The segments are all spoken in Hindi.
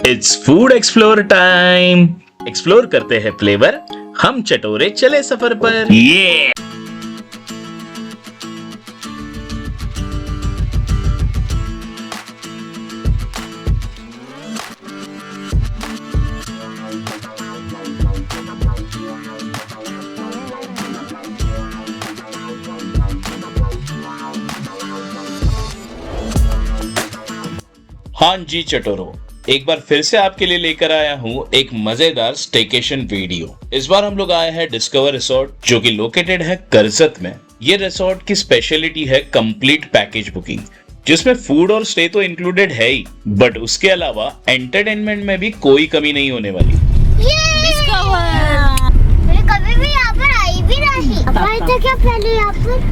Its food explore time. Explore करते हैं फ्लेवर, हम चटोरे चले सफर पर। ये हाँ जी चटोरो, एक बार फिर से आपके लिए लेकर आया हूँ एक मजेदार स्टेकेशन वीडियो। इस बार हम लोग आए हैं डिस्कवर रिसोर्ट, जो कि लोकेटेड है करजत में। ये रिसोर्ट की स्पेशलिटी है कंप्लीट पैकेज बुकिंग, जिसमें फूड और स्टे तो इंक्लूडेड है ही, बट उसके अलावा एंटरटेनमेंट में भी कोई कमी नहीं होने वाली। मैं कभी भी यहाँ पर आई भी नहीं। तो क्या पहले यहाँ पर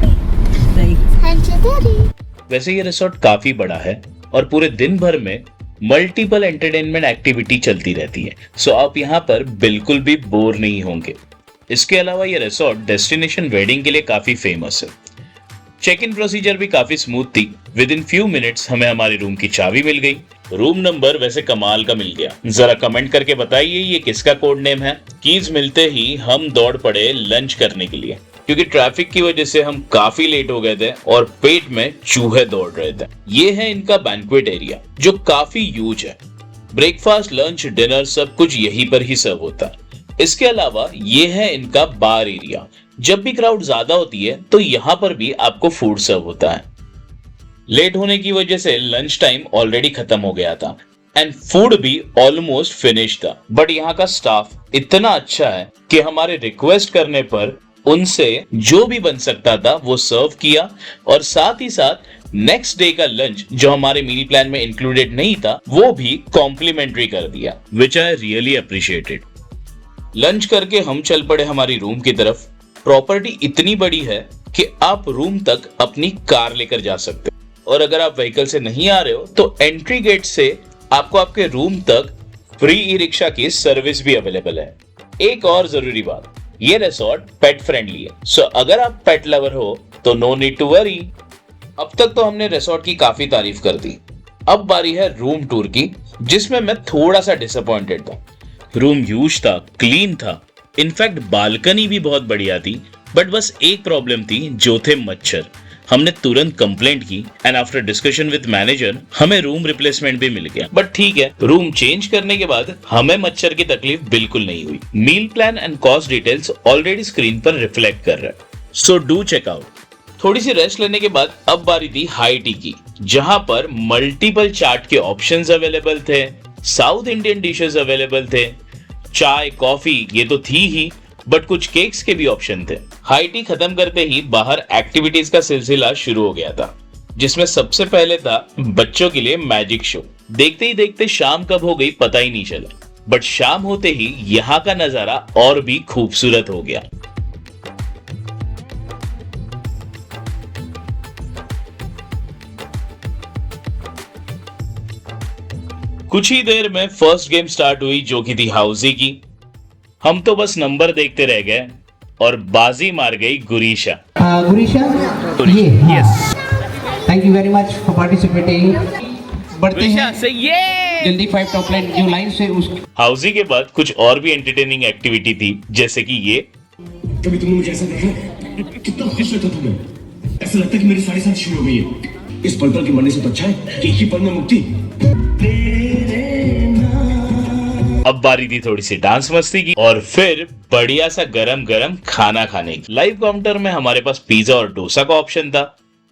वैसे ये रिसोर्ट काफी बड़ा है और पूरे दिन भर में मल्टीपल एंटरटेनमेंट एक्टिविटी चलती रहती है, सो आप यहाँ पर बिल्कुल भी बोर नहीं होंगे। इसके अलावा ये रिसोर्ट डेस्टिनेशन वेडिंग के लिए काफी फेमस है। चेक इन प्रोसीजर भी काफी स्मूथ थी। विद इन फ्यू मिनट्स हमें हमारी रूम की चाबी मिल गई। रूम नंबर वैसे कमाल का मिल गया। जरा कमेंट करके बताइए ये किसका कोड नेम है। कीज मिलते ही हम दौड़ पड़े लंच करने के लिए, क्योंकि ट्रैफिक की वजह से हम काफी लेट हो गए थे और पेट में चूहे दौड़ रहे थे। ये है इनका बैंक्वेट एरिया, जो काफी ह्यूज है। ब्रेकफास्ट, लंच, डिनर सब कुछ यहीं पर ही सर्व होता है। इसके अलावा ये है इनका बार एरिया। जब भी क्राउड ज्यादा होती है तो यहाँ पर भी आपको फूड सर्व होता है। लेट होने की वजह से लंच टाइम ऑलरेडी खत्म हो गया था एंड फूड भी ऑलमोस्ट फिनिश था, बट यहाँ का स्टाफ इतना अच्छा है कि हमारे रिक्वेस्ट करने पर उनसे जो भी बन सकता था वो सर्व किया, और साथ ही साथ नेक्स्ट डे का लंच जो हमारे मील प्लान में इंक्लूडेड नहीं था वो भी कॉम्प्लीमेंट्री कर दिया, विच आई रियली अप्रिशिएटेड। लंच करके हम चल पड़े हमारी रूम की तरफ। प्रॉपर्टी इतनी बड़ी है कि आप रूम तक अपनी कार लेकर जा सकते हो, और अगर आप व्हीकल से नहीं आ रहे हो तो एंट्री गेट से आपको आपके रूम तक फ्री ई रिक्शा की सर्विस भी अवेलेबल है। एक और जरूरी बात, ये रिसोर्ट पेट फ्रेंडली है, सो अगर आप पेट लवर हो तो नो नीड टू वरी। अब तक तो हमने रिसोर्ट की काफी तारीफ कर दी, अब बारी है रूम टूर की, जिसमें मैं थोड़ा सा डिसअपॉइंटेड था। रूम ह्यूज था, क्लीन था, इनफैक्ट बालकनी भी बहुत बढ़िया थी, बट बस एक प्रॉब्लम थी, जो थे मच्छर। हमने तुरंत कंप्लेंट की and after discussion with manager हमें रूम रिप्लेसमेंट भी मिल गया। बट ठीक है, रूम चेंज करने के बाद हमें मच्छर की तकलीफ बिल्कुल नहीं हुई। Meal plan and cost details already screen पर रिफ्लेक्ट कर रहा है, सो डू चेक आउट। थोड़ी सी रेस्ट लेने के बाद अब बारी थी हाई टी की, जहां पर मल्टीपल चाट के ऑप्शंस अवेलेबल थे, साउथ इंडियन डिशेस अवेलेबल थे, चाय कॉफी ये तो थी ही, बट कुछ केक्स के भी ऑप्शन थे। हाई टी खत्म करते ही बाहर एक्टिविटीज का सिलसिला शुरू हो गया था, जिसमें सबसे पहले था बच्चों के लिए मैजिक शो। देखते ही देखते शाम कब हो गई पता ही नहीं चला, बट शाम होते ही यहाँ का नजारा और भी खूबसूरत हो गया। कुछ ही देर में फर्स्ट गेम स्टार्ट हुई, जो की थी हाउसी की। हम तो बस नंबर देखते रह गए और बाजी मार गई गुरीशा। गुरीशा, ये yes, thank you very much for participating. बढ़ते हैं से ये जल्दी 5 टॉप लाइन जो लाइन से उस हाउसी के बाद कुछ और भी एंटरटेनिंग एक्टिविटी थी, जैसे कि ये। कभी तुमने मुझे ऐसा देखा है? कितना खुश रहता तुम्हें, ऐसा लगता है कि मेरी सारी सांस शुरू हो गई है। इस पल के मरने से तो अच्छा है कि एक ही पल में मुक्ति। अब बारी थी थोड़ी सी डांस मस्ती की और फिर बढ़िया सा गरम गरम खाना खाने की। लाइव काउंटर में हमारे पास पिज्जा और डोसा का ऑप्शन था।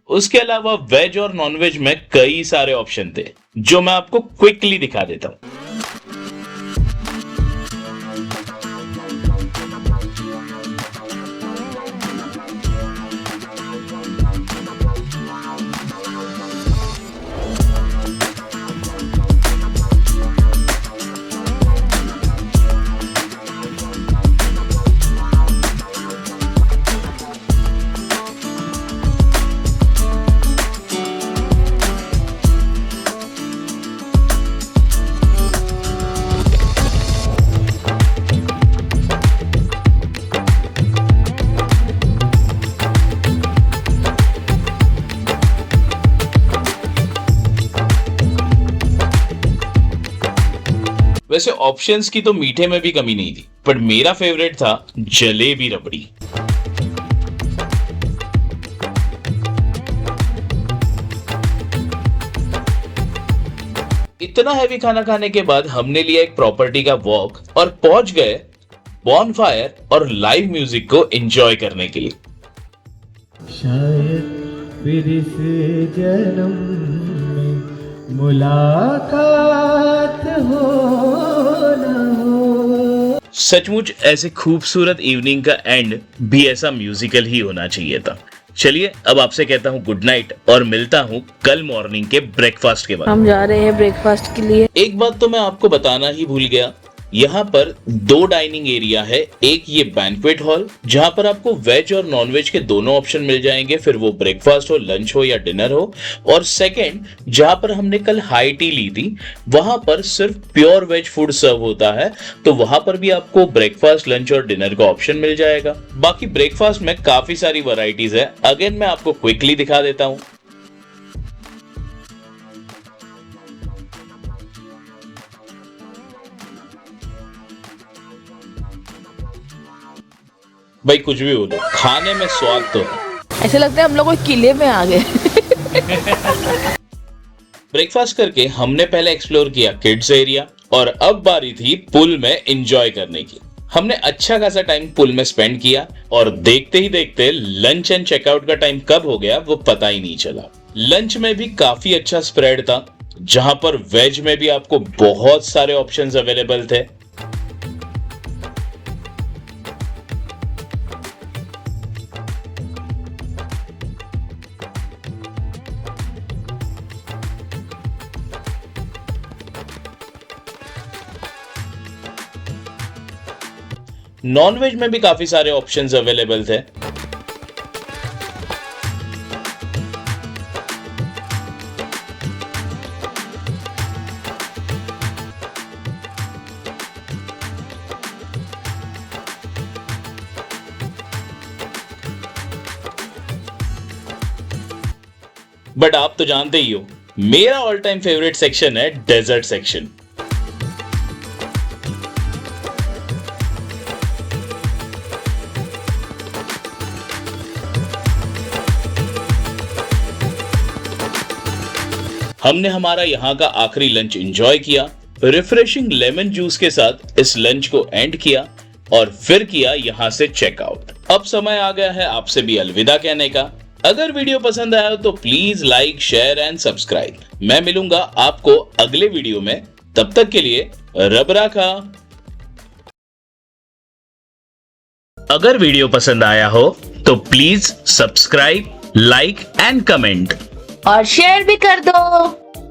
उसके अलावा वेज और नॉन वेज में कई सारे ऑप्शन थे, जो मैं आपको क्विकली दिखा देता हूँ। वैसे ऑप्शंस की तो मीठे में भी कमी नहीं थी, पर मेरा फेवरेट था जलेबी रबड़ी। इतना हैवी खाना खाने के बाद हमने लिया एक प्रॉपर्टी का वॉक और पहुंच गए बॉनफायर और लाइव म्यूजिक को एंजॉय करने के लिए। शायद फिर इस जन्म में मुलाकात हो ना हो। सचमुच ऐसे खूबसूरत इवनिंग का एंड भी ऐसा म्यूजिकल ही होना चाहिए था। चलिए अब आपसे कहता हूँ गुड नाइट और मिलता हूँ कल मॉर्निंग के ब्रेकफास्ट के बाद। हम जा रहे हैं ब्रेकफास्ट के लिए। एक बात तो मैं आपको बताना ही भूल गया, यहाँ पर 2 डाइनिंग एरिया है। एक ये बैंक्वेट हॉल जहां पर आपको वेज और नॉन वेज के दोनों ऑप्शन मिल जाएंगे, फिर वो ब्रेकफास्ट हो, लंच हो या डिनर हो। और सेकंड जहां पर हमने कल हाई टी ली थी, वहां पर सिर्फ प्योर वेज फूड सर्व होता है, तो वहां पर भी आपको ब्रेकफास्ट, लंच और डिनर का ऑप्शन मिल जाएगा। बाकी ब्रेकफास्ट में काफी सारी वैरायटीज है, अगेन मैं आपको क्विकली दिखा देता हूं। भाई कुछ भी बोलो, खाने में स्वाद तो है। ऐसे लगता है हम लोग कोई किले में आ गए। ब्रेकफास्ट करके हमने पहले एक्सप्लोर किया किड्स एरिया और अब बारी थी पूल में एंजॉय करने की। हमने अच्छा खासा टाइम पूल में स्पेंड किया और देखते ही देखते लंच एंड चेकआउट का टाइम कब हो गया वो पता ही नहीं चला। लंच में भी काफी अच्छा स्प्रेड था, जहां पर वेज में भी आपको बहुत सारे ऑप्शंस अवेलेबल थे। नॉनवेज में भी काफी सारे ऑप्शंस अवेलेबल थे। बट आप तो जानते ही हो, मेरा ऑल टाइम फेवरेट सेक्शन है डेजर्ट सेक्शन। हमने हमारा यहाँ का आखिरी लंच एंजॉय किया, रिफ्रेशिंग लेमन जूस के साथ इस लंच को एंड किया और फिर किया यहाँ से चेकआउट। अब समय आ गया है आपसे भी अलविदा कहने का। अगर वीडियो पसंद आया तो please like, share and subscribe. मैं मिलूंगा आपको अगले वीडियो में, तब तक के लिए रब राखा। अगर वीडियो पसंद आया हो तो please subscribe, like and comment और शेयर भी कर दो।